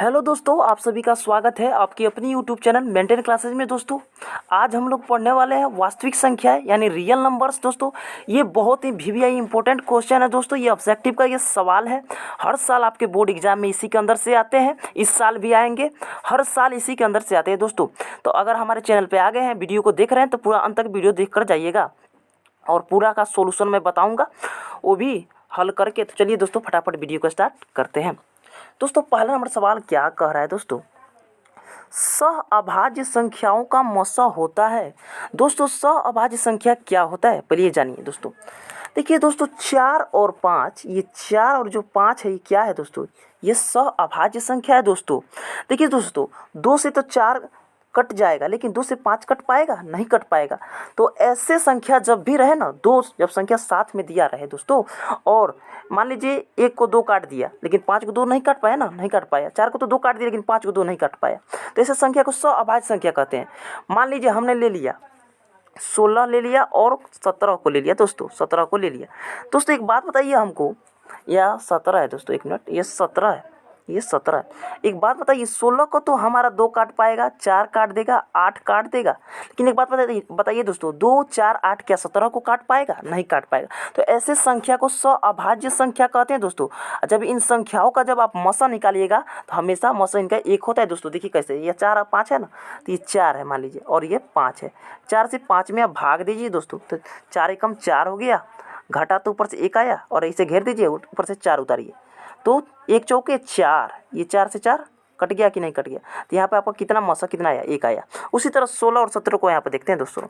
Hello दोस्तों, आप सभी का स्वागत है आपकी अपनी यूट्यूब चैनल मेंटेन क्लासेज में। दोस्तों आज हम लोग पढ़ने वाले हैं वास्तविक संख्याएं यानी रियल नंबर्स। दोस्तों ये बहुत ही वीवीआई इंपॉर्टेंट क्वेश्चन है। दोस्तों ये ऑब्जेक्टिव का ये सवाल है, हर साल आपके बोर्ड एग्जाम में इसी के अंदर से आते हैं, इस साल भी आएंगे, हर साल इसी के अंदर से आते हैं। दोस्तों तो अगर हमारे चैनल पर आ गए हैं, वीडियो को देख रहे हैं, तो पूरा अंत तक वीडियो देख कर जाइएगा और पूरा का सोल्यूशन मैं बताऊँगा, वो भी हल करके। तो चलिए दोस्तों फटाफट वीडियो को स्टार्ट करते हैं। दोस्तों पहला नंबर सवाल क्या कह रहा है दोस्तों, सह अभाज्य संख्याओं का मौसा होता है। दोस्तों सह अभाज्य संख्या क्या होता है पहले ये जानिए। दोस्तों देखिए दोस्तों 4 और 5, ये 4 और जो 5 है ये क्या है दोस्तों, ये सह अभाज्य संख्या है। दोस्तों देखिए दोस्तों 2 से तो 4 कट जाएगा, लेकिन 2 से 5 कट पाएगा, नहीं कट पाएगा। तो ऐसे संख्या जब भी रहे ना, दो जब संख्या साथ में दिया रहे दोस्तों, और मान लीजिए 1 को 2 काट दिया लेकिन 5 को 2 नहीं काट पाया ना, नहीं काट पाया। 4 को तो 2 काट दिया लेकिन 5 को 2 नहीं काट पाया, तो ऐसे संख्या को सह अभाज्य संख्या कहते हैं। मान लीजिए हमने ले लिया 16 ले लिया और 17 को ले लिया। दोस्तों 17 को ले लिया। दोस्तों एक बात बताइए हमको, यह 17 है दोस्तों, एक मिनट, ये 17 है, ये 17 है। एक बात बताइए 16 को तो हमारा 2 काट पाएगा, 4 काट देगा, 8 काट देगा, लेकिन एक बात बताइए दोस्तों 2 4 8 क्या 17 को काट पाएगा, नहीं काट पाएगा। तो ऐसे संख्या को सह अभाज्य संख्या कहते हैं। दोस्तों जब इन संख्याओं का जब आप मसा निकालिएगा तो हमेशा मसा इनका एक होता है। दोस्तों देखिए कैसे, ये 4 और 5 है ना, तो ये 4 है मान लीजिए और ये 5 है। 4 से 5 में आप भाग दीजिए दोस्तों, तो 4 एकम 4 हो गया, घटा तो ऊपर से 1 आया और इसे घेर दीजिए, ऊपर से 4 उतारिए, तो 1 चौके 4, ये 4 से 4 कट गया कि नहीं कट गया। तो यहाँ पे आपका कितना मौसा कितना आया, 1 आया। उसी तरह 16 और 17 को यहाँ पे देखते हैं दोस्तों।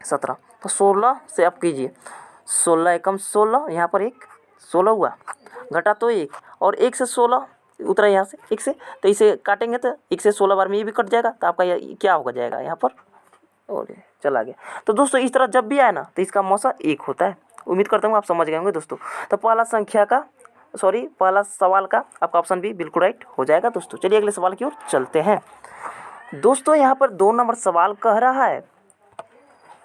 17 तो 16 से आप कीजिए, 16 एकम 16, यहाँ पर 1 16 हुआ, घटा तो 1 और 1 से 16 उतरा यहाँ से 1 से, तो इसे काटेंगे तो 1 से 16 बार में ये भी कट जाएगा, तो आपका क्या होगा जाएगा यहाँ पर, और चला गया। तो दोस्तों इस तरह जब भी आए ना तो इसका मौसा 1 होता है। उम्मीद करता हूँ आप समझ गए होंगे दोस्तों। तो पहला सवाल का आपका ऑप्शन भी बिल्कुल राइट हो जाएगा। दोस्तों चलिए अगले सवाल की ओर चलते हैं। दोस्तों यहाँ पर 2 नंबर सवाल कह रहा है,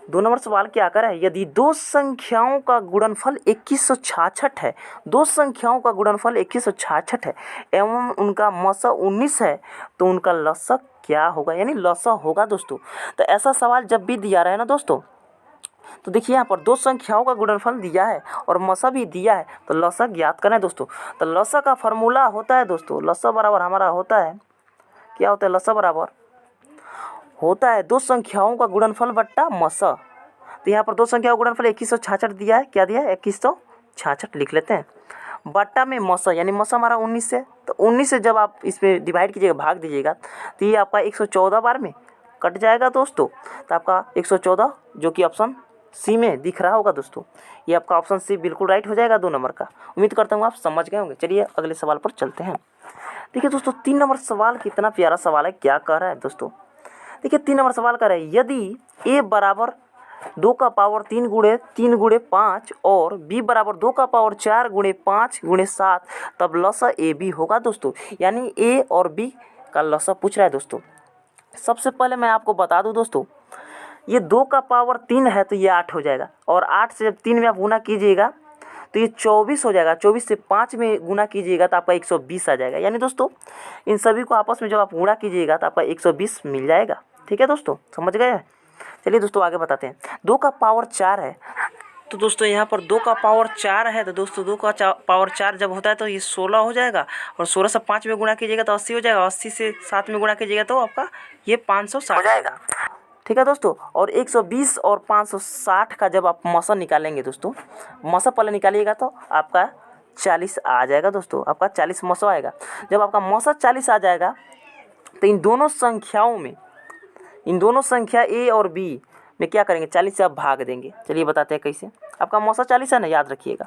2 नंबर सवाल क्या कर रहा है, यदि दो संख्याओं का गुणनफल 2166 है, दो संख्याओं का गुणनफल 2166 है एवं उनका मसा 19 है, तो उनका लसा क्या होगा, यानी लसा होगा। दोस्तों तो ऐसा सवाल जब भी दिया रहे ना दोस्तों, तो देखिए यहाँ पर दो संख्याओं का गुणनफल दिया है और मसा भी दिया है, तो लसा ज्ञात करना है दोस्तों। तो लसा का फॉर्मूला होता है दोस्तों, लसा बराबर हमारा होता है, क्या होता है, लसा बराबर होता है दो संख्याओं का गुणनफल बट्टा मसा। तो यहाँ पर दो संख्याओं का गुणनफल 2166 दिया है, क्या दिया है 2166 लिख लेते हैं, बट्टा में मसा, यानी मसा हमारा 19 है, तो 19 से जब आप इसमें डिवाइड कीजिएगा, भाग दीजिएगा, तो ये आपका 114 बार में कट जाएगा दोस्तों। तो आपका 114 जो कि ऑप्शन सी में दिख रहा होगा दोस्तों, ये आपका ऑप्शन सी बिल्कुल राइट हो जाएगा 2 नंबर का। उम्मीद करता हूँ आप समझ गए होंगे। चलिए अगले सवाल पर चलते हैं। देखिए दोस्तों 3 नंबर सवाल कितना प्यारा सवाल है, क्या कह रहा है दोस्तों, देखिए 3 नंबर सवाल कह रहा है, यदि a बराबर 2 का पावर 3 गुणे 3 गुणे 5 और b बराबर 2 का पावर 4 गुणे 5 गुणे 7, तब लसा ए बी होगा। दोस्तों यानी a और b का लसा पूछ रहा है। दोस्तों सबसे पहले मैं आपको बता दूं दोस्तों, ये 2 का पावर 3 है तो ये 8 हो जाएगा, और 8 से जब 3 में आप गुना कीजिएगा तो ये 24 हो जाएगा, 24 से 5 में गुना कीजिएगा तो आपका 120 आ जाएगा। यानी दोस्तों इन सभी को आपस में जब आप गुणा कीजिएगा तो आपका 120 मिल जाएगा। ठीक है दोस्तों, समझ गए। चलिए दोस्तों आगे बताते हैं। 2 का पावर 4 है, तो दोस्तों यहाँ पर 2 का पावर 4 है, तो दोस्तों 2 का पावर 4 जब होता है तो ये 16 हो जाएगा, और 16 से 5 में गुणा कीजिएगा तो 80 हो जाएगा, 80 से 7 में गुणा कीजिएगा तो आपका ये 560 हो जाएगा। ठीक है दोस्तों, और 120 और 560 का जब आप मसा निकालेंगे दोस्तों, मसा पहले निकालिएगा तो आपका 40 आ जाएगा दोस्तों, आपका 40 मसा आएगा। जब आपका मसा 40 आ जाएगा तो इन दोनों संख्याओं में, इन दोनों संख्या a और b में क्या करेंगे, 40 से आप भाग देंगे। चलिए बताते हैं कैसे। आपका मसा 40 है ना, याद रखिएगा।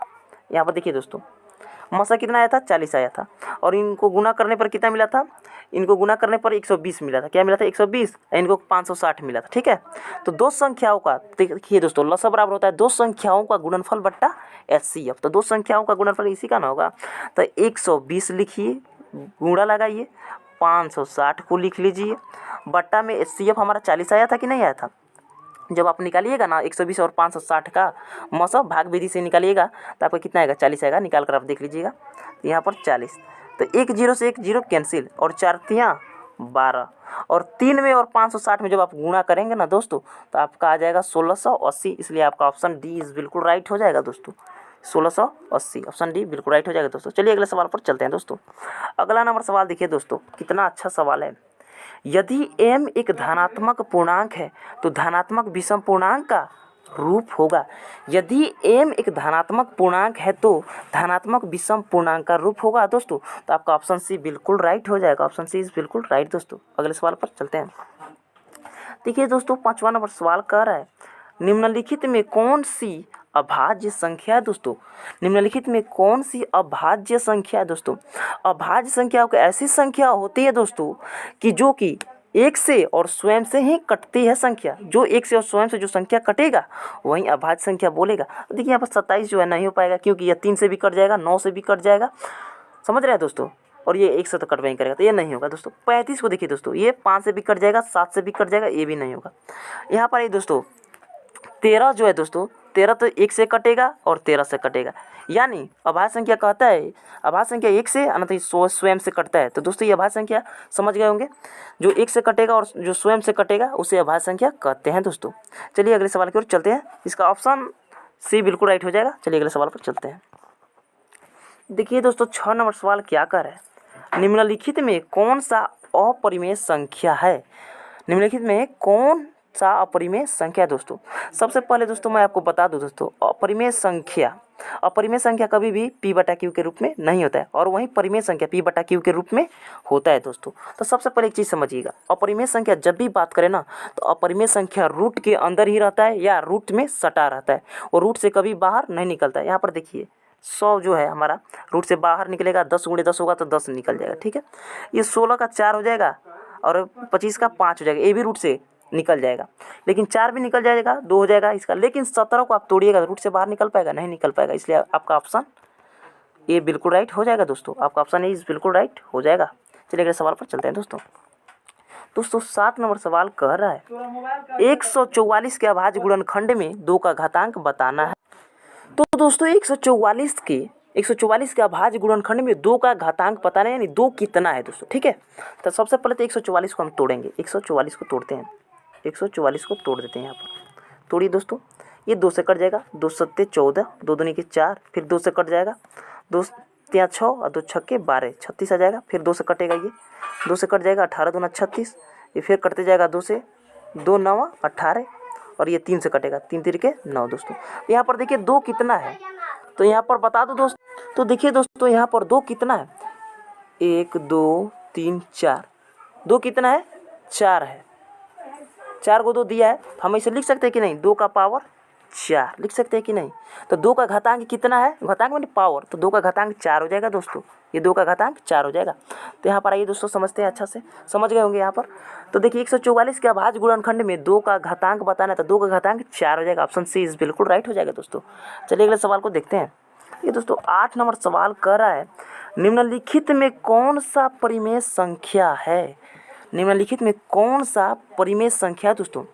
यहाँ पर देखिए दोस्तों मसा कितना आया था, 40 आया था, और इनको गुना करने पर कितना मिला था, इनको गुना करने पर 120 मिला था। क्या मिला था, 120, इनको 560 मिला था। ठीक है, तो दो संख्याओं का देखिए दोस्तों लसा बराबर होता है दो संख्याओं का गुणनफल बट्टा HCF। तो दो संख्याओं का गुणनफल इसी का ना होगा, तो 120 लिखिए, गुणा लगाइए, 560 को लिख लीजिए, बट्टा में HCF हमारा 40 आया था कि नहीं आया था। जब आप निकालिएगा ना 120 और 560 का मसा भाग विधि से निकालिएगा तो आपका कितना आएगा, 40 आएगा। निकाल कर आप देख लीजिएगा, यहाँ पर 40, तो एक जीरो से एक जीरो कैंसिल और 4 तियाँ 12 और 3 में और 560 में जब आप गुणा करेंगे ना दोस्तों तो आपका आ जाएगा 1680। इसलिए आपका ऑप्शन डी इज बिल्कुल राइट हो जाएगा दोस्तों, 1680 ऑप्शन डी बिल्कुल राइट हो जाएगा दोस्तों। चलिए अगले सवाल पर चलते हैं दोस्तों। अगला नंबर सवाल देखिए दोस्तों, कितना अच्छा सवाल है। यदि m एक धनात्मक पूर्णांक है तो धनात्मक विषम पूर्णांक का रूप होगा। यदि m एक धनात्मक पूर्णांक है तो धनात्मक विषम पूर्णांक का रूप होगा दोस्तों। तो आपका ऑप्शन सी बिल्कुल राइट हो जाएगा, ऑप्शन सी इज बिल्कुल राइट दोस्तों। अगले सवाल पर चलते हैं। देखिए दोस्तों 5वां नंबर सवाल कह रहा है, निम्नलिखित में कौन सी अभाज्य संख्या है दोस्तों। निम्नलिखित में कौन सी अभाज्य संख्या है दोस्तों। अभाज्य संख्या को ऐसी संख्या होती है दोस्तों कि जो कि एक से और स्वयं से ही कटती है संख्या। जो एक से और स्वयं से जो संख्या कटेगा वही अभाज्य संख्या बोलेगा। देखिए यहाँ पर 27 जो है नहीं हो पाएगा, क्योंकि यह 3 से भी कट जाएगा, 9 से भी कट जाएगा, समझ रहे हैं दोस्तों, और ये 1 से तो कट नहीं करेगा, तो ये नहीं होगा दोस्तों। 35 को देखिए दोस्तों, ये 5 से भी कट जाएगा, 7 से भी कट जाएगा, ये भी नहीं होगा। यहाँ पर ये दोस्तों 13 जो है दोस्तों, 13 तो 1 से कटेगा और 13 से कटेगा, यानी अभाज्य संख्या कहता है अभाज्य संख्या 1 से अनंत स्वयं से कटता है। तो दोस्तों ये अभाज्य संख्या समझ गए होंगे, जो 1 से कटेगा और जो स्वयं से कटेगा उसे अभाज्य संख्या कहते हैं दोस्तों। चलिए अगले सवाल की ओर चलते हैं। इसका ऑप्शन सी बिल्कुल राइट हो जाएगा। चलिए अगले सवाल पर चलते हैं। देखिए दोस्तों 6 नंबर सवाल क्या कर है, निम्नलिखित में कौन सा अपरिमेय संख्या है। निम्नलिखित में कौन सा अपरिमेय संख्या है दोस्तों। सबसे पहले दोस्तों मैं आपको बता दूं दोस्तों, अपरिमेय संख्या कभी भी p/q के रूप में नहीं होता है, और वहीं परिमेय संख्या p/q के रूप में होता है दोस्तों। तो सबसे पहले एक चीज़ समझिएगा, अपरिमेय संख्या जब भी बात करें ना तो अपरिमेय संख्या रूट के अंदर ही रहता है या रूट में सटा रहता है, और रूट से कभी बाहर नहीं निकलता है। यहाँ पर देखिए 100 जो है हमारा रूट से बाहर निकलेगा, 10 × 10 होगा तो 10 निकल जाएगा, ठीक है। ये 16 का 4 हो जाएगा और 25 का 5 हो जाएगा, ये भी रूट से निकल जाएगा, लेकिन 4 भी निकल जाएगा, 2 हो जाएगा इसका। लेकिन 17 को आप तोड़िएगा रूट से बाहर निकल पाएगा, नहीं निकल पाएगा, इसलिए आपका ऑप्शन ये बिल्कुल राइट हो जाएगा दोस्तों। आपका ऑप्शन ए बिल्कुल राइट हो जाएगा। चलिए अगले सवाल पर चलते हैं दोस्तों 7 नंबर सवाल कह रहा है 144 के अभाज्य गुणनखंड में 2 का घातांक बताना है। तो दोस्तों 144 के अभाज्य गुणनखंड में 2 का घातांक पता नहीं, यानी 2 कितना है दोस्तों, ठीक है। तो सबसे पहले तो 144 को हम तोड़ेंगे, 144 को तोड़ते हैं, 144 को तोड़ देते हैं। यहाँ पर तोड़िए दोस्तों, ये 2 से कट जाएगा, 2 सत्ते 14, 2 दूनी के 4, फिर 2 से कट जाएगा, 2 तियाँ 6 और 2 छक्के 12, 36 आ जाएगा। फिर 2 से कटेगा, ये 2 से कट जाएगा, 18 दूना 36, ये फिर कटते जाएगा 2 से, 2 9 18, और ये 3 से कटेगा, 3 तिरके 9 दोस्तों। यहाँ पर देखिए 2 कितना है, तो यहाँ पर बता दो दोस्तों। तो देखिए दोस्तों यहाँ पर 2 कितना है, 1 2 3 4, 2 कितना है, 4 है, 4 को 2 दिया है, हम इसे लिख सकते हैं कि नहीं, 2 का पावर 4 लिख सकते हैं कि नहीं। तो 2 का घातांक कितना है, घातांक मैंने पावर, तो 2 का घातांक 4 हो जाएगा दोस्तों, ये 2 का घातांक 4 हो जाएगा। तो यहाँ पर आइए दोस्तों समझते हैं, अच्छा से समझ गए होंगे यहाँ पर। तो देखिए 144 के अभाज्य गुणनखंड में 2 का घातांक बताना है, तो 2 का घातांक 4 हो जाएगा, ऑप्शन सी इज बिल्कुल राइट हो जाएगा दोस्तों। चलिए अगले सवाल को देखते हैं। ये दोस्तों 8 नंबर सवाल कर रहा है, निम्नलिखित में कौन सा परिमेय संख्या है। निम्नलिखित में कौन सा परिमेय संख्या है दोस्तों।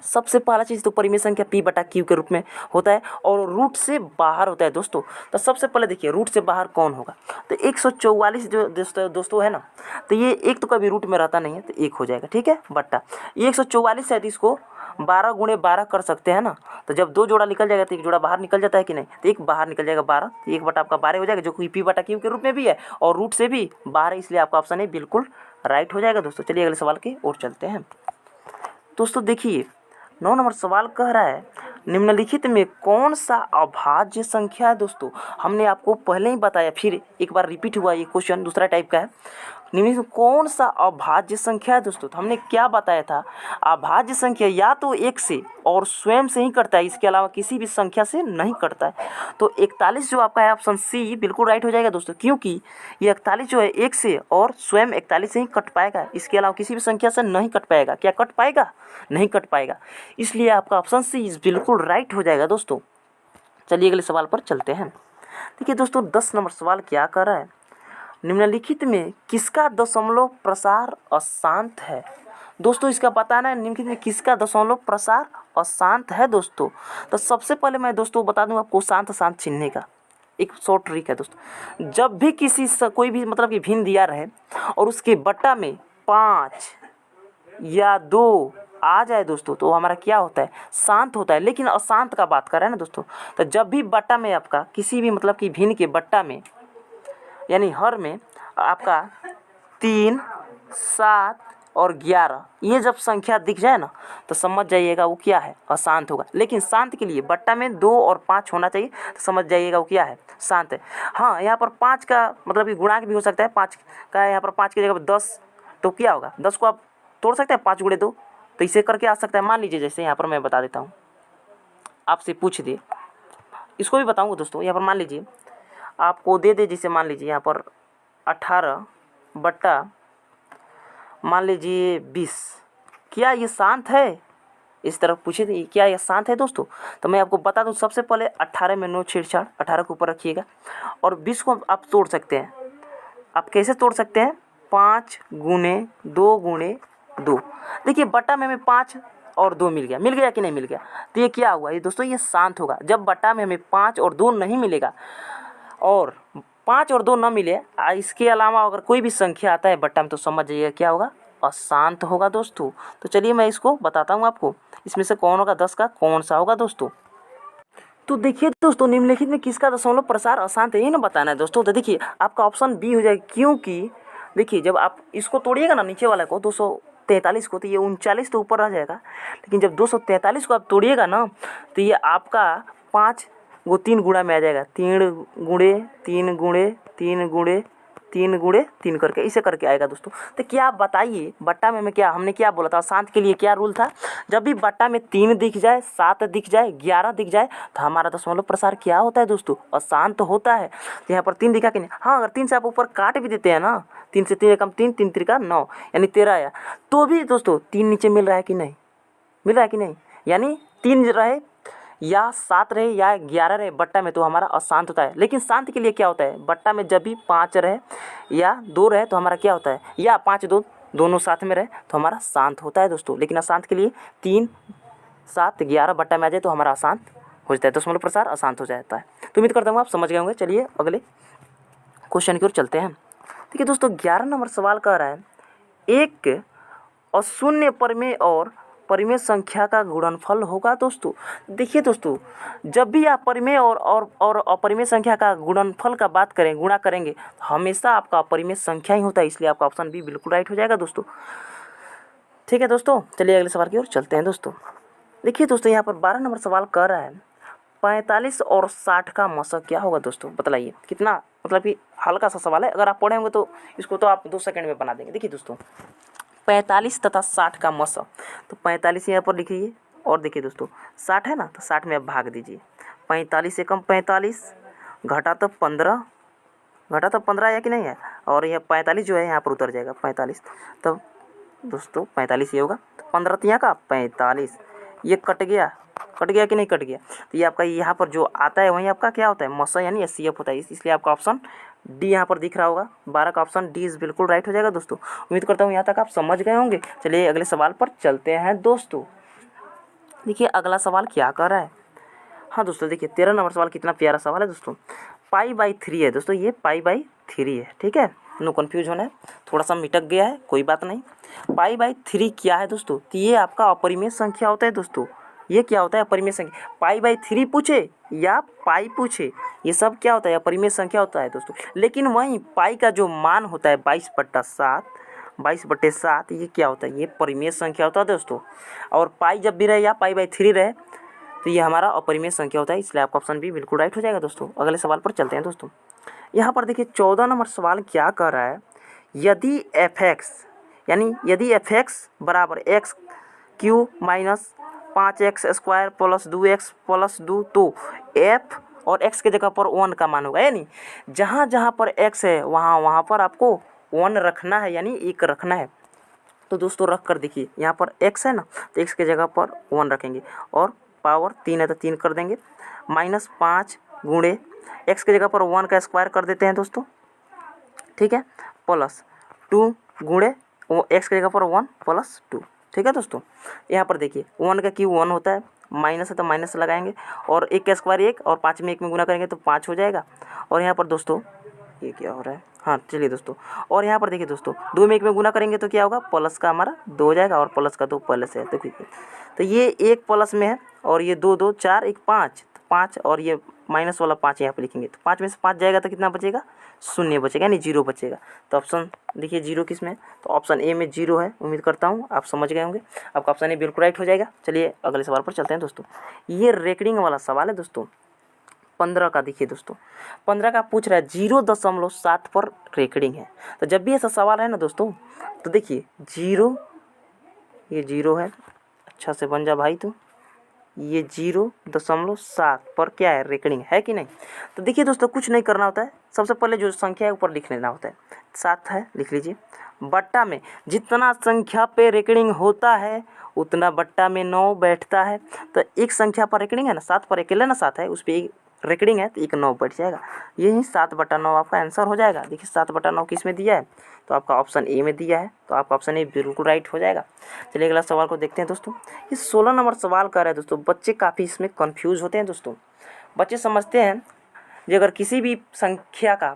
सबसे पहला चीज़ तो परिमेय संख्या p/q के रूप में होता है और रूट से बाहर होता है दोस्तों। तो सबसे पहले देखिए रूट से बाहर कौन होगा, तो 144 जो दोस्तों है ना, तो ये एक तो कभी रूट में रहता नहीं है, तो 1 हो जाएगा, ठीक है, बट्टा ये 144 है, तो इसको 12 × 12 कर सकते हैं ना। तो जब 2 जोड़ा निकल जाएगा तो 1 जोड़ा बाहर निकल जाता है कि नहीं, तो 1 बाहर निकल जाएगा 12, तो 1 बटा आपका 12 हो जाएगा, जो कि p/q के रूप में भी है और रूट से भी बाहर है, इसलिए आपका ऑप्शन ए बिल्कुल राइट हो जाएगा दोस्तों। चलिए अगले सवाल की ओर चलते हैं दोस्तों। देखिए 9 नंबर सवाल कह रहा है, निम्नलिखित में कौन सा अभाज्य संख्या है दोस्तों। हमने आपको पहले ही बताया, फिर एक बार रिपीट हुआ, ये क्वेश्चन दूसरा टाइप का है। निम्नलिखित में कौन सा अभाज्य संख्या है दोस्तों, तो हमने क्या बताया था, अभाज्य संख्या या तो 1 से और स्वयं से ही कटता है, इसके अलावा किसी भी संख्या से नहीं कटता है। तो 41 जो आपका है ऑप्शन सी बिल्कुल राइट हो जाएगा दोस्तों, क्योंकि ये 41 जो है 1 से और स्वयं 41 से ही कट पाएगा, इसके अलावा किसी भी संख्या से नहीं कट पाएगा। क्या कट पाएगा, नहीं कट पाएगा, इसलिए आपका ऑप्शन सी बिल्कुल राइट हो जाएगा दोस्तों। चलिए अगले सवाल पर चलते हैं। देखिए दोस्तों 10 नंबर सवाल क्या कर रहा है, निम्नलिखित में किसका दशमलव प्रसार अशांत है। दोस्तों इसका बताना है निम्नलिखित में किसका दशमलव प्रसार अशांत है दोस्तों। तो सबसे पहले मैं दोस्तों बता दूं आपको शांत शांत चिन्ह का, एक शॉर्ट ट्रिक है दोस्तों। जब भी कोई भी मतलब कि भिन्न दिया रहे और उसके बट्टा में 5 या 2 आ जाए दोस्तों, तो हमारा क्या होता है, शांत होता है। लेकिन अशांत का बात कर रहे हैं ना दोस्तों, तो जब भी बट्टा में आपका किसी भी मतलब कि भिन्न के बट्टा में यानी हर में आपका 3, 7 और 11 ये जब संख्या दिख जाए ना, तो समझ जाइएगा वो क्या है, अशांत होगा। लेकिन शांत के लिए बट्टा में 2 और 5 होना चाहिए, तो समझ जाइएगा वो क्या है, शांत है। हाँ, यहाँ पर 5 का मतलब कि गुणांक भी हो सकता है, 5 का यहाँ पर 5 की जगह पर 10, तो क्या होगा, 10 को आप तोड़ सकते हैं 5 गुणे 2, तो इसे करके आ सकता है। मान लीजिए जैसे यहाँ पर मैं बता देता हूँ, आपसे पूछ दे, इसको भी बताऊँगा दोस्तों। यहाँ पर मान लीजिए आपको दे दे, जैसे मान लीजिए यहाँ पर 18 बट्टा मान लीजिए 20, क्या ये शांत है, इस तरफ पूछे थे क्या ये शांत है दोस्तों। तो मैं आपको बता दूं, सबसे पहले 18 में नो छेड़छाड़, 18 को ऊपर रखिएगा और 20 को आप तोड़ सकते हैं। आप कैसे तोड़ सकते हैं, 5 गुणे 2 गुणे 2। देखिए बट्टा में हमें 5 और 2 मिल गया कि नहीं मिल गया, तो ये क्या हुआ, ये दोस्तों ये शांत होगा। जब बट्टा में हमें 5 और 2 नहीं मिलेगा और 5 और 2 न मिले, इसके अलावा अगर कोई भी संख्या आता है बट्टा में, तो समझ जाइए क्या होगा, अशांत होगा दोस्तों। तो चलिए मैं इसको बताता हूँ आपको, इसमें से कौन होगा, 10 का कौन सा होगा दोस्तों। तो देखिए दोस्तों, निम्नलिखित में किसका दशमलव प्रसार अशांत है, ये ना बताना है दोस्तों। तो देखिए आपका ऑप्शन बी हो जाएगा, क्योंकि देखिए जब आप इसको तोड़िएगा ना नीचे वाले को 243 को, तो ये 39 तो ऊपर रह जाएगा। लेकिन जब 243 को आप तोड़िएगा ना, तो ये आपका 5 वो 3 गुणा में आ जाएगा, 3 गुणे 3 गुणे 3 गुणे 3 गुणे 3 करके इसे करके आएगा दोस्तों। तो क्या आप बताइए, बट्टा में हमने क्या बोला था, शांत के लिए क्या रूल था, जब भी बट्टा में 3 दिख जाए, 7 दिख जाए, 11 दिख जाए, तो हमारा दशमलव प्रसार क्या होता है दोस्तों, अशांत होता है। तो यहाँ पर 3 दिखा कि नहीं, हाँ अगर 3 से आप ऊपर काट भी देते हैं ना, 3 से 3 कम 3, 3 3 9 यानी 13 आया, तो भी दोस्तों 3 नीचे मिल रहा है कि नहीं, मिल रहा है कि नहीं, यानी 3 रहे या 7 रहे या 11 रहे बट्टा में, तो हमारा अशांत होता है। लेकिन शांत के लिए क्या होता है, बट्टा में जब भी 5 रहे या 2 रहे, तो हमारा क्या होता है, या 5 2 दोनों साथ में रहे, तो हमारा शांत होता है दोस्तों। लेकिन अशांत के लिए 3 7 11 बट्टा में आ जाए, तो हमारा अशांत हो जाता है, दशमलव प्रसार अशांत हो जाता है। तो उम्मीद करता हूँ आप समझ गए होंगे। चलिए अगले क्वेश्चन की ओर चलते हैं। देखिए दोस्तों, 11 नंबर सवाल कह रहा है, एक अशून्य परिमेय और परिमेय संख्या का गुणनफल होगा दोस्तों। देखिए दोस्तों, जब भी आप परिमेय और अपरिमेय संख्या का गुणनफल का बात करें, गुणा करेंगे, तो हमेशा आपका अपरिमेय संख्या ही होता है, इसलिए आपका ऑप्शन बी बिल्कुल राइट हो जाएगा दोस्तों। ठीक है दोस्तों, चलिए अगले सवाल की ओर चलते हैं दोस्तों। देखिए दोस्तों, यहाँ पर 12 नंबर सवाल कर रहा है, 45 और 60 का मौसा क्या होगा दोस्तों, बतलाइए। कितना मतलब कि हल्का सा सवाल है, अगर आप पढ़े होंगे तो इसको तो आप 2 सेकंड में बना देंगे। देखिए दोस्तों, 45 तथा 60 का मौसा, तो 45 यहाँ पर लिखिए और देखिए दोस्तों 60 है ना, तो 60 में आप भाग दीजिए, 45 से कम 45, घटा तो 15, घटा तो 15 है कि नहीं है, और यह 45 जो है यहाँ पर उतर जाएगा 45, तो दोस्तों 45 ये होगा, तो 15 यहाँ का 45, ये कट गया कि नहीं कट गया, तो ये आपका यहाँ पर जो आता है वहीं आपका क्या होता है, मौसा यानी एचसीएफ होता है, इसलिए आपका ऑप्शन डी यहाँ पर दिख रहा होगा। 12 का ऑप्शन डी इज बिल्कुल राइट हो जाएगा दोस्तों। उम्मीद करता हूँ यहाँ तक आप समझ गए होंगे। चलिए अगले सवाल पर चलते हैं दोस्तों। देखिए अगला सवाल क्या कर रहा है, हाँ दोस्तों देखिए 13 नंबर सवाल कितना प्यारा सवाल है दोस्तों। π/3 है दोस्तों, ये π/3 है, ठीक है, नो कन्फ्यूज होना है, थोड़ा सा मिटक गया है, कोई बात नहीं। π/3 क्या है दोस्तों, तो ये आपका अपरिमेय संख्या होता है दोस्तों। ये क्या होता है, अपरिमेय संख्या। π/3 पूछे या पाई पूछे, ये सब क्या होता है, अपरिमेय संख्या होता है दोस्तों। लेकिन वहीं पाई का जो मान होता है 22/7, 22/7 ये क्या होता है, ये परिमेय संख्या होता है दोस्तों। और पाई जब भी रहे या π/3 रहे, तो ये हमारा अपरिमेय संख्या होता है, इसलिए आपका ऑप्शन भी बिल्कुल राइट हो जाएगा दोस्तों। अगले सवाल पर चलते हैं दोस्तों। यहाँ पर देखिए 14 नंबर सवाल क्या कर रहा है, यदि f(x) यानी यदि f(x) बराबर x³ minus 5x² plus 2x plus 2, तो f और x के जगह पर 1 का मान होगा, यानी जहाँ जहाँ पर x है वहाँ पर आपको 1 रखना है, यानी 1 रखना है। तो दोस्तों रख कर देखिए, यहाँ पर x है ना, तो x के जगह पर 1 रखेंगे और पावर 3 है तो 3 कर देंगे, माइनस 5 गुणे x के जगह पर 1 का स्क्वायर कर देते हैं दोस्तों, ठीक है, प्लस 2 गुणे x के जगह पर 1 प्लस 2, ठीक है दोस्तों। यहाँ पर देखिए 1 का क्यूब 1 होता है माइनस है तो माइनस लगाएंगे, और 1 का स्क्वायर 1, और 5 में 1 में गुना करेंगे तो 5 हो जाएगा। और यहाँ पर दोस्तों ये क्या हो रहा है, हाँ चलिए दोस्तों, और यहाँ पर देखिए दोस्तों 2 में 1 में गुना करेंगे तो क्या होगा, प्लस का हमारा 2 हो जाएगा, और प्लस का 2 प्लस है। तो ये 1 प्लस में है, और ये 2 2 4 1 5, तो 5, और ये माइनस वाला 5 यहाँ पर लिखेंगे तो 5 में से 5 जाएगा तो कितना बचेगा, 0 बचेगा, यानी 0 बचेगा। तो ऑप्शन देखिए 0 किस में, तो ऑप्शन ए में 0 है। उम्मीद करता हूँ आप समझ गए होंगे, आपका ऑप्शन ए बिल्कुल राइट हो जाएगा। चलिए अगले सवाल पर चलते हैं दोस्तों। ये रेकरिंग वाला सवाल है दोस्तों 15 का। देखिए दोस्तों 15 का पूछ रहा है 0.7 पर रेकरिंग है। तो जब भी ऐसा सवाल है ना दोस्तों, तो देखिए 0, ये 0 है, अच्छा से बन जा भाई, तो ये 0.7 पर क्या है, रेकरिंग है कि नहीं। तो देखिए दोस्तों कुछ नहीं करना होता है, सबसे पहले जो संख्या है ऊपर लिख लेना होता है। 7 है, लिख लीजिए, बट्टा में जितना संख्या पे रेकरिंग होता है उतना बट्टा में 9 बैठता है। तो एक संख्या पर रेकरिंग है ना, 7 पर अकेले ना 7 है, उस पर एक रेकरिंग है तो एक 9 बैठ जाएगा। यही 7/9 आपका आंसर हो जाएगा। देखिए 7/9 किस में दिया है, तो आपका ऑप्शन ए में दिया है, तो आपका ऑप्शन ए बिल्कुल राइट हो जाएगा। चलिए अगला सवाल को देखते हैं दोस्तों। ये 16 नंबर सवाल कर रहा है दोस्तों। बच्चे काफ़ी इसमें कंफ्यूज होते हैं दोस्तों। बच्चे समझते हैं कि अगर किसी भी संख्या का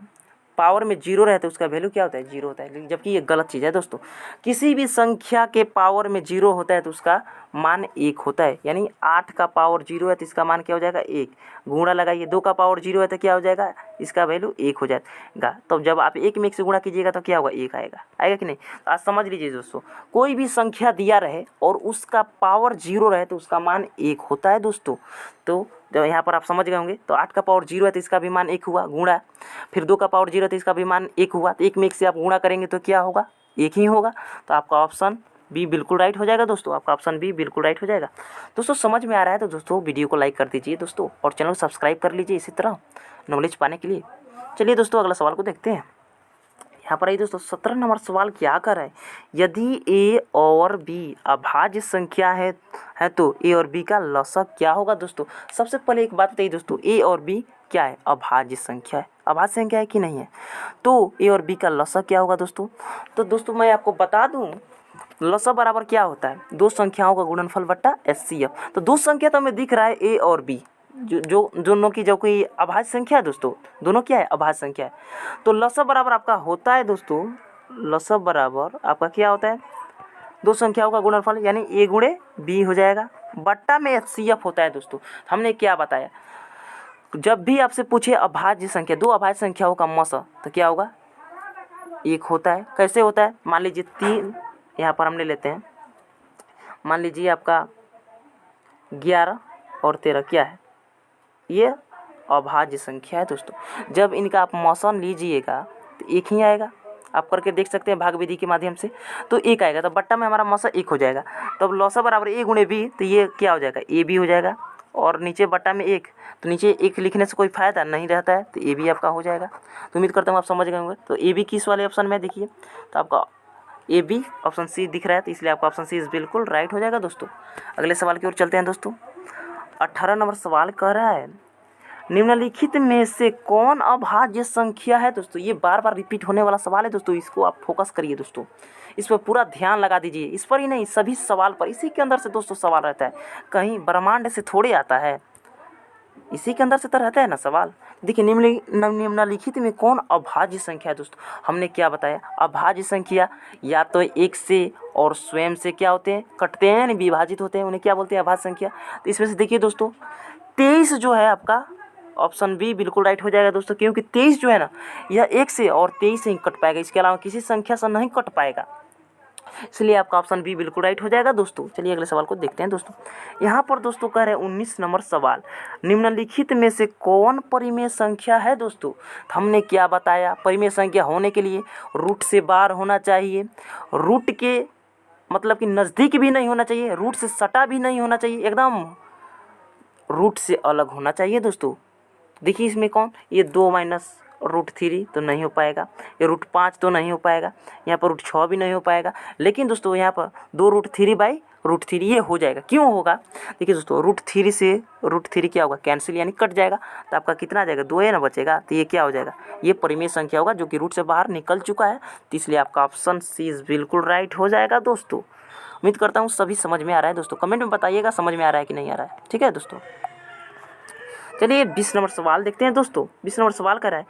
पावर में 0 रहे तो उसका वैल्यू क्या होता है, 0 होता है, जबकि ये गलत चीज़ है दोस्तों। किसी भी संख्या के पावर में 0 होता है तो उसका मान 1 होता है। यानी 8 का पावर 0 है तो इसका मान क्या हो जाएगा, 1। गुणा लगाइए, 2 का पावर 0 है तो क्या हो जाएगा, इसका वैल्यू 1 हो जाएगा। तो जब आप 1 में 1 से गुणा कीजिएगा तो क्या होगा, 1 आएगा, आएगा कि नहीं। तो आज समझ लीजिए दोस्तों, कोई भी संख्या दिया रहे और उसका पावर 0 रहे तो उसका मान 1 होता है दोस्तों। तो जब यहाँ पर आप समझ गए होंगे, तो 8 का पावर 0 है तो इसका भी मान 1 हुआ, गुणा, फिर 2 का पावर 0 है तो इसका भी मान 1 हुआ, तो 1 में 1 से आप गुणा करेंगे तो क्या होगा, 1 ही होगा। तो आपका ऑप्शन बी बिल्कुल राइट हो जाएगा दोस्तों, आपका ऑप्शन बी बिल्कुल राइट हो जाएगा। दोस्तों समझ में आ रहा है तो दोस्तों वीडियो को लाइक कर दीजिए दोस्तों, और चैनल को सब्सक्राइब कर लीजिए इसी तरह नॉलेज पाने के लिए। चलिए दोस्तों अगला सवाल को देखते हैं। यहाँ पर आइए दोस्तों 17 नंबर सवाल क्या कर रहा है, यदि ए और बी अभाज्य संख्या है तो ए और बी का लसक क्या होगा दोस्तों। सबसे पहले एक बात बताइए दोस्तों, ए और बी क्या है, अभाज्य संख्या है, अभाज्य संख्या है कि नहीं है। तो ए और बी का लसक क्या होगा दोस्तों। तो दोस्तों मैं आपको बता दूं, लसक बराबर क्या होता है, दो संख्याओं का गुणनफल बट्टा एचसीएफ। तो दो संख्या तो हमें दिख रहा है ए और बी, जो दोनों की जो कोई अभाज्य संख्या है दोस्तों, दोनों क्या है, अभाज्य संख्या है। तो लसक बराबर आपका होता है दोस्तों, लसक बराबर आपका क्या होता है, दो संख्याओं का गुणनफल, यानी ए गुणे बी हो जाएगा, बट्टा में एचसीएफ होता है दोस्तों। हमने क्या बताया, जब भी आपसे पूछे अभाज्य संख्या, दो अभाज्य संख्याओं का मस, तो क्या होगा, 1 होता है। कैसे होता है, मान लीजिए 3, यहाँ पर हमने लेते हैं, मान लीजिए आपका 11 और 13 क्या है, ये अभाज्य संख्या है दोस्तों। जब इनका आप मौसन लीजिएगा तो 1 ही आएगा, आप करके देख सकते हैं भाग विधि के माध्यम से, तो 1 आएगा। तो बट्टा में हमारा मौसा 1 हो जाएगा। तो अब लौसा बराबर ए गुणे बी, तो ये क्या हो जाएगा, ए बी हो जाएगा, और नीचे बट्टा में 1, तो नीचे 1 लिखने से कोई फ़ायदा नहीं रहता है, तो ए बी आपका हो जाएगा। तो उम्मीद करता हूँ आप समझ गए होंगे। तो ए बी किस वाले ऑप्शन में देखिए, तो आपका ए बी ऑप्शन सी दिख रहा है, तो इसलिए आपका ऑप्शन सी बिल्कुल राइट हो जाएगा दोस्तों। अगले सवाल की ओर चलते हैं दोस्तों। 18 नंबर सवाल कह रहा है, निम्नलिखित में से कौन अभाज्य संख्या है दोस्तों। ये बार बार रिपीट होने वाला सवाल है दोस्तों, इसको आप फोकस करिए दोस्तों, इस पर पूरा ध्यान लगा दीजिए, इस पर ही नहीं सभी सवाल पर, इसी के अंदर से दोस्तों सवाल रहता है, कहीं ब्रह्मांड से थोड़े आता है, इसी के अंदर से तो रहता है ना सवाल। देखिए निम्नलिखित में कौन अभाज्य संख्या है दोस्तों। हमने क्या बताया, अभाज्य संख्या या तो 1 से और स्वयं से क्या होते हैं, कटते हैं, यानी विभाजित होते हैं, उन्हें क्या बोलते हैं, अभाज्य संख्या। तो इसमें से देखिए दोस्तों 23 जो है आपका ऑप्शन बी बिल्कुल राइट हो जाएगा दोस्तों, क्योंकि 23 जो है ना, यह 1 से और 23 से ही कट पाएगा, इसके अलावा किसी संख्या से नहीं कट पाएगा, इसलिए आपका ऑप्शन बी बिल्कुल राइट हो जाएगा दोस्तों। चलिए अगले सवाल को देखते हैं दोस्तों। यहाँ पर दोस्तों कह रहे हैं 19 नंबर सवाल, निम्नलिखित में से कौन परिमेय संख्या है दोस्तों। हमने क्या बताया, परिमेय संख्या होने के लिए रूट से बाहर होना चाहिए, रूट के मतलब कि नज़दीक भी नहीं होना चाहिए, रूट से सटा भी नहीं होना चाहिए, एकदम रूट से अलग होना चाहिए दोस्तों। देखिए इसमें कौन, ये 2 माइनस √3 तो नहीं हो पाएगा, ये √5 तो नहीं हो पाएगा, यहाँ पर √6 भी नहीं हो पाएगा, लेकिन दोस्तों यहाँ पर 2√3/√3 ये हो जाएगा। क्यों होगा, देखिए दोस्तों √3 से √3 क्या होगा, कैंसिल, यानी कट जाएगा, तो आपका कितना आ जाएगा, 2 है ना बचेगा, तो ये क्या हो जाएगा, ये परिमेय संख्या होगा जो कि रूट से बाहर निकल चुका है, तो इसलिए आपका ऑप्शन सी बिल्कुल राइट हो जाएगा दोस्तों। उम्मीद करता हूँ सभी समझ में आ रहा है दोस्तों। कमेंट में बताइएगा समझ में आ रहा है कि नहीं आ रहा है। ठीक है दोस्तों, चलिए 20 नंबर सवाल देखते हैं दोस्तों। 20 नंबर सवाल कर रहा है,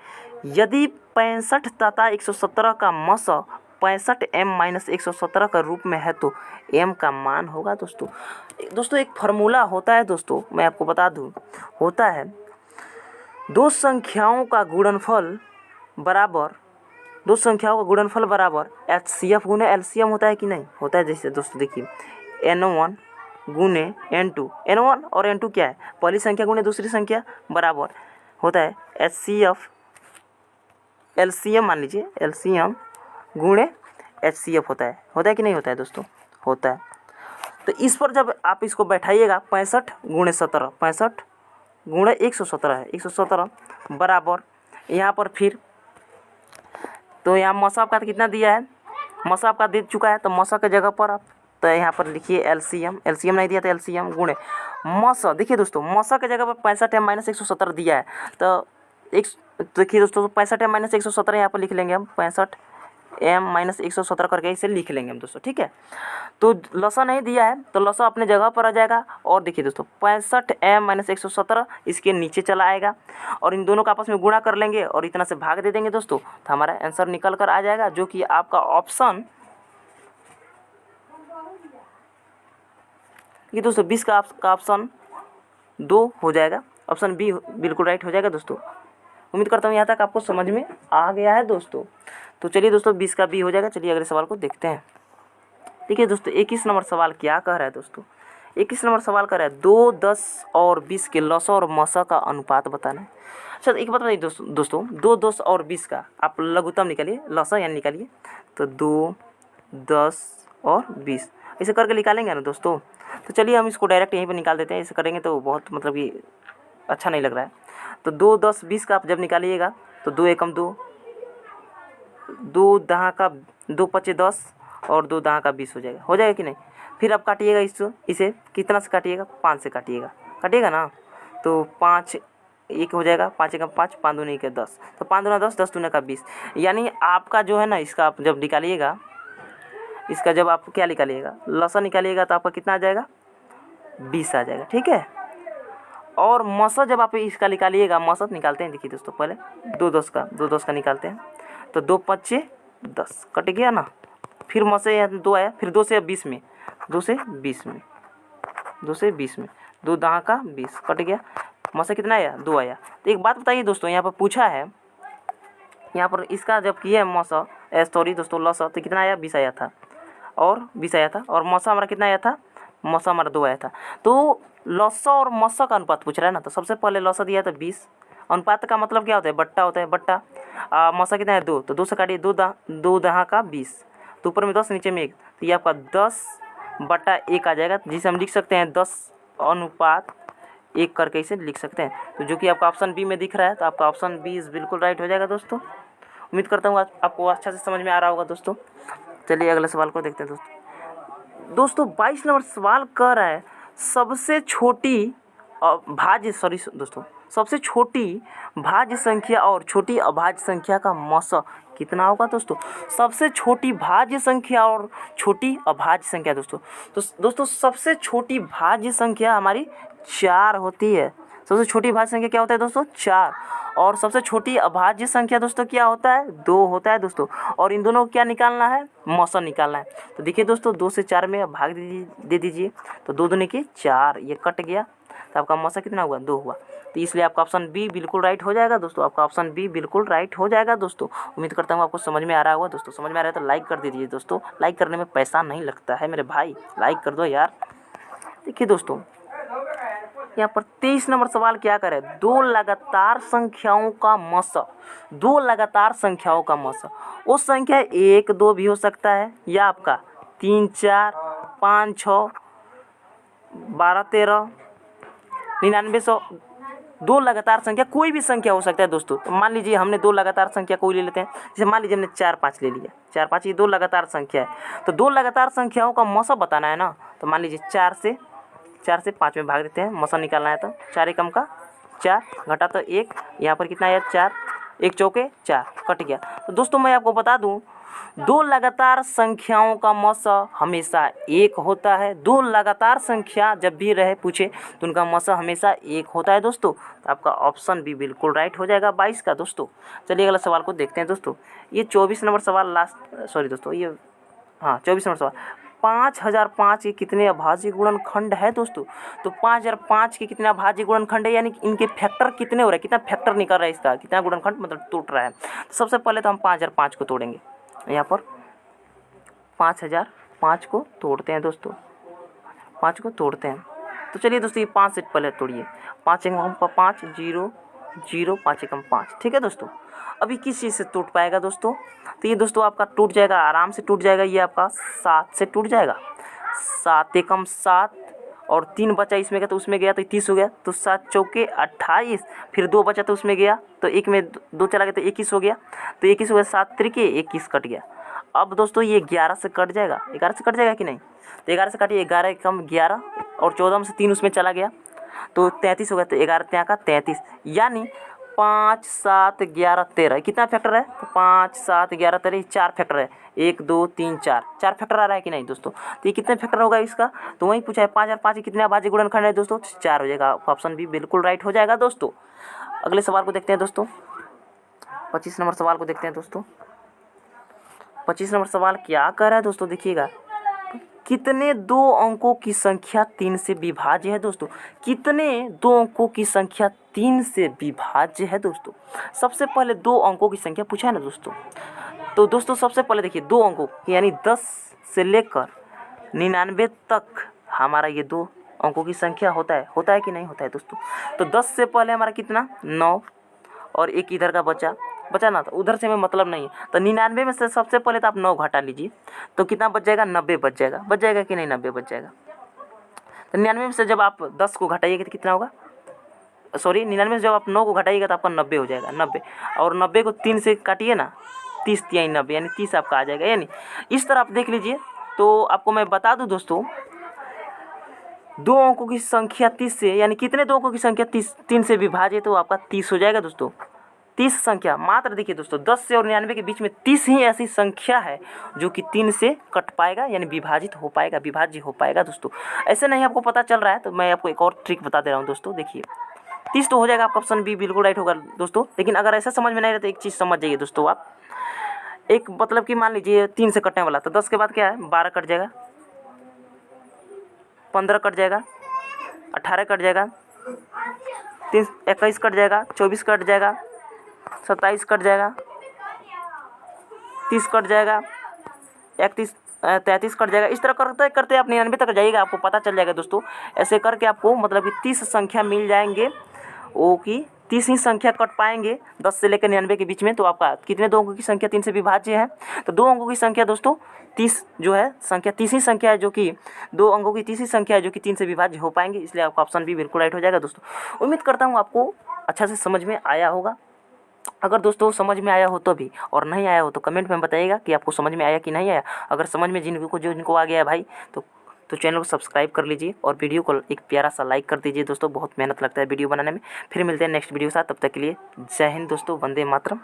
यदि 65 तथा 117 का मस 65 m-117 का रूप में है तो m का मान होगा दोस्तों। दोस्तों एक फार्मूला होता है दोस्तों, मैं आपको बता दूं, होता है दो संख्याओं का गुणनफल बराबर HCF गुने LCM होता है कि नहीं होता है। जैसे दोस्तों देखिए N1 गुने N2, N1 और N2 क्या है, पहली संख्या गुने दूसरी संख्या बराबर होता है HCF LCM, मान लीजिए LCM गुणे HCF होता है कि नहीं होता है दोस्तों, होता है। तो इस पर जब आप इसको बैठाइएगा 65 गुणे 17, 65 गुणे 117 है, 117 बराबर यहाँ पर फिर तो यहाँ मसा आपका कितना दिया है, मसा आपका दे चुका है, तो मसा के जगह पर आप तो यहाँ पर लिखिए LCM नहीं दिया तो LCM गुणे मसा। देखिए दोस्तों मसा के जगह पर 65 m-117 दिया है, तो देखिए दोस्तों 65 m-117 यहाँ पर लिख लेंगे हम, 65 m-117 करके इसे लिख लेंगे हम दोस्तों। ठीक है, तो लसा नहीं दिया है तो लसा अपने जगह पर आ जाएगा। और देखिए दोस्तों 65 m-117 इसके नीचे चला आएगा और इन दोनों का आपस में गुणा कर लेंगे और इतना से भाग दे देंगे दोस्तों, तो हमारा आंसर निकल कर आ जाएगा, जो कि आपका ऑप्शन ये दोस्तों 20 का ऑप्शन 2 हो जाएगा, ऑप्शन बी बिल्कुल राइट हो जाएगा दोस्तों। उम्मीद करता हूँ यहाँ तक आपको समझ में आ गया है दोस्तों। तो चलिए दोस्तों 20 का बी हो जाएगा। चलिए अगले सवाल को देखते हैं। देखिए दोस्तों 21 नंबर सवाल क्या कह रहा है दोस्तों, 21 नंबर सवाल कह रहा है 2, 10 और 20 के लसा और मसा का अनुपात बताना है। अच्छा एक बात बताइए दोस्तों 2, 10 और 20 का आप लघुत्तम निकालिए, लसा यानी निकालिए, तो 2, 10 और 20 ऐसे करके निकालेंगे ना दोस्तों। तो चलिए हम इसको डायरेक्ट यहीं पर निकाल देते हैं, ऐसे करेंगे तो बहुत मतलब कि अच्छा नहीं लग रहा है। तो 2, 10, 20 का आप जब निकालिएगा तो 2 एकम 2, 2 दहा का 2 पचे 10 और 2 दहा का 20 हो जाएगा कि नहीं। फिर आप काटिएगा इसे कितना से काटिएगा, 5 से काटिएगा ना, तो 5 एक हो जाएगा, 5 एकम 5, 5 दूनी के 10, तो 5 दूना 10, 10 दूना का 20। यानी आपका जो है ना इसका आप जब निकालिएगा, इसका जब आप क्या निकालिएगा लसा निकालिएगा तो आपका कितना आ जाएगा 20 आ जाएगा। ठीक है, और मसा जब आप इसका निकालिएगा, मसा निकालते हैं देखिए दोस्तों पहले 2, 10 का निकालते हैं, तो 2 पच्चे 10 कट गया ना, फिर मसे 2 आया, फिर 2 से 20 में 2 से 20 में 2 दहा का 20 कट गया, मसा कितना आया 2 आया। तो एक बात बताइए दोस्तों, यहाँ पर पूछा है, यहाँ पर इसका जब किया है मसा सॉरी दोस्तों लसा, तो कितना आया 20 आया था और 20 आया था, और मसा हमारा कितना आया था, मसा हमारा 2 आया था। तो लसा और मसा का अनुपात पूछ रहा है ना, तो सबसे पहले लसा दिया था 20, अनुपात का मतलब क्या होता है, बट्टा होता है, बट्टा मसा कितना है 2, तो 2 से काटिए 2 दहा का 20, तो ऊपर में 10 नीचे में 1, तो ये आपका 10/1 आ जाएगा, जिसे हम लिख सकते हैं 10:1 करके इसे लिख सकते हैं। तो जो कि आपका ऑप्शन बी में दिख रहा है, तो आपका ऑप्शन बी बिल्कुल राइट हो जाएगा दोस्तों। उम्मीद करता हूँ आपको अच्छा से समझ में आ रहा होगा दोस्तों। चलिए अगले सवाल को देखते हैं दोस्तों 22 नंबर सवाल कह रहा है सबसे छोटी भाज्य संख्या और छोटी अभाज्य संख्या का मसा कितना होगा दोस्तों। सबसे छोटी भाज्य संख्या और छोटी अभाज्य संख्या दोस्तों, तो दोस्तों सबसे छोटी भाज्य संख्या हमारी 4 होती है। सबसे छोटी भाज्य संख्या क्या होता है दोस्तों 4, और सबसे छोटी अभाज्य संख्या दोस्तों क्या होता है 2 होता है दोस्तों। और इन दोनों को क्या निकालना है, मसा निकालना है। तो देखिए दोस्तों 2 से 4 में भाग दे दीजिए, तो 2 दूनी के 4, ये कट गया, तो आपका मसा कितना हुआ 2 हुआ। तो इसलिए आपका ऑप्शन बी बिल्कुल राइट हो जाएगा दोस्तों, आपका ऑप्शन बी बिल्कुल राइट हो जाएगा दोस्तों। उम्मीद करता हूँ आपको समझ में आ रहा होगा दोस्तों। समझ में आ रहा है तो लाइक कर दीजिए दोस्तों, लाइक करने में पैसा नहीं लगता है मेरे भाई, लाइक कर दो यार। देखिए दोस्तों यहाँ पर 23 नंबर सवाल क्या करे, 2 लगातार संख्याओं का मसा, 2 लगातार संख्याओं का मसा, वो संख्या 1, 2 भी हो सकता है, या आपका 3, 4, 5, 6, 12, 13, 99, 100, 2 लगातार संख्या कोई भी संख्या हो सकता है दोस्तों। तो मान लीजिए हमने 2 लगातार संख्या कोई ले लेते हैं, जैसे मान लीजिए हमने 4, 5 ले लिया, 4, 5 ये 2 लगातार संख्या है, तो 2 लगातार संख्याओं का मसा बताना है ना। तो मान लीजिए 4 से 5 में भाग देते हैं, मसा निकालना है, तो 4 एकम का 4 घटा तो 1, यहाँ पर कितना आया 4, 1 चौके 4 कट गया। तो दोस्तों मैं आपको बता दूं दो लगातार संख्याओं का मौसा हमेशा एक होता है। दो लगातार संख्या जब भी रहे पूछे तो उनका मौसा हमेशा एक होता है दोस्तों। तो आपका ऑप्शन भी बिल्कुल राइट हो जाएगा 22 का दोस्तों। चलिए अगला सवाल को देखते हैं दोस्तों। ये 24 नंबर सवाल दोस्तों ये 24 नंबर सवाल। 5005 के कितने अभाज्य गुणनखंड है दोस्तों? तो 5005 के कितने अभाज्य गुणनखंड है, यानी इनके फैक्टर कितने हो रहे हैं, कितना फैक्टर निकल रहा है इसका, कितना गुणनखंड मतलब टूट रहा है। तो सबसे पहले तो हम 5005 को तोड़ेंगे। यहाँ पर 5005 को तोड़ते हैं दोस्तों, 5 को तोड़ते हैं। तो चलिए दोस्तों ये 5 से पहले तोड़िए। 5 एकम 5, 0 0, 5 एकम 5। ठीक है दोस्तों। अभी किस चीज़ से टूट पाएगा दोस्तों? तो ये दोस्तों आपका टूट जाएगा, आराम से टूट जाएगा। ये आपका 7 से टूट जाएगा। 7 एकम 7 और 3 बचा इसमें गया तो उसमें गया तो 30 हो गया। तो 7 चौके 28, फिर 2 बचा तो उसमें गया तो एक में 2 चला गया तो 21 हो गया। तो 21 हो गया, 7 त्रिके 21 कट गया। अब दोस्तों ये 11 से कट जाएगा, 11 से कट जाएगा कि नहीं? तो 11 से काटिए, 11 एकम 11 और 14 में से 3 उसमें चला गया तो 33 हो गया। तो 11 त्या का 33, यानी 5 7 11 13 कितना फैक्टर है? तो 5 7 11 13 4 फैक्टर है। 1 2 3 4 4 फैक्टर आ रहा है कि नहीं दोस्तों? तो ये कितने फैक्टर होगा इसका? तो वही पूछा है 5005 के कितने अभाज्य गुणनखंड है दोस्तों? 4 हो जाएगा। ऑप्शन भी बिल्कुल राइट हो जाएगा दोस्तों। अगले सवाल को देखते हैं दोस्तों। 25 नंबर सवाल को देखते हैं दोस्तों। 25 नंबर सवाल क्या कह रहा है दोस्तों, देखिएगा। कितने दो अंकों की संख्या 3 से विभाज्य है दोस्तों? कितने दो अंकों की संख्या 3 से विभाज्य है दोस्तों? सबसे पहले 2 अंकों की संख्या पूछा है ना दोस्तों। तो दोस्तों सबसे पहले देखिए 2 अंकों यानी 10 से लेकर 99 तक हमारा ये 2 अंकों की संख्या होता है कि नहीं होता है दोस्तों? तो 10 से पहले हमारा कितना 9 और एक इधर का बचा ना, तो उधर से हमें मतलब नहीं है। तो 99 में से सबसे पहले तो आप 9 घटा लीजिए तो कितना बच जाएगा? 90 बच जाएगा कि नहीं? 90 बच जाएगा। तो 99 में से जब आप 10 को घटाइएगा तो कितना होगा? सॉरी 99 में से जब आप 9 को घटाइएगा तो आपका 90 हो जाएगा। 90 और 90 को 3 से काटिए ना, 30 तिहाई 90 यानी 30 आपका आ जाएगा। यानी इस तरह आप देख लीजिए। तो आपको मैं बता दूं दोस्तों, 2 अंकों की संख्या 30 से, यानी कितने 2 अंकों की संख्या 3 से विभाजित तो आपका 30 हो जाएगा दोस्तों। 30 संख्या मात्र देखिए दोस्तों 10 से और 99 के बीच में 30 ही ऐसी संख्या है जो कि 3 से कट पाएगा, यानी विभाजित हो पाएगा, विभाज्य हो पाएगा दोस्तों। ऐसे नहीं आपको पता चल रहा है तो मैं आपको एक और ट्रिक बता दे रहा हूँ दोस्तों। देखिए 30 तो हो जाएगा, आपका ऑप्शन बी बिल्कुल राइट होगा दोस्तों। लेकिन अगर ऐसा समझ में नहीं रहता, एक चीज़ समझ जाइए दोस्तों आप। एक मतलब कि मान लीजिए 3 से कटने वाला तो 10 के बाद क्या है? 12 कट जाएगा, 15 कट जाएगा, 18 कट जाएगा, 21 कट जाएगा, 24 कट जाएगा, 27 कट जाएगा, 30 कट जाएगा, 33 कट जाएगा। इस तरह करते करते आप 99 तक जाइएगा, आपको पता चल जाएगा दोस्तों। ऐसे करके आपको मतलब कि 30 संख्या मिल जाएंगे, वो कि 30 ही संख्या कट पाएंगे 10 से लेकर 99 के बीच में। तो आपका कितने 2 अंकों की संख्या 3 से विभाज्य है? तो 2 अंकों की संख्या दोस्तों 30 जो है संख्या 30 ही संख्या है, जो कि 2 अंकों की 30 ही संख्या है जो कि 3 से विभाज्य हो पाएंगे। इसलिए आपका ऑप्शन भी बिल्कुल राइट हो जाएगा दोस्तों। उम्मीद करता हूँ आपको अच्छा से समझ में आया होगा। अगर दोस्तों समझ में आया हो तो भी, और नहीं आया हो तो कमेंट में बताइएगा कि आपको समझ में आया कि नहीं आया। अगर समझ में जिनको आ गया है भाई तो चैनल को सब्सक्राइब कर लीजिए और वीडियो को एक प्यारा सा लाइक कर दीजिए दोस्तों। बहुत मेहनत लगता है वीडियो बनाने में। फिर मिलते हैं नेक्स्ट वीडियो के साथ, तब तक के लिए जय हिंद दोस्तों, वंदे मातरम।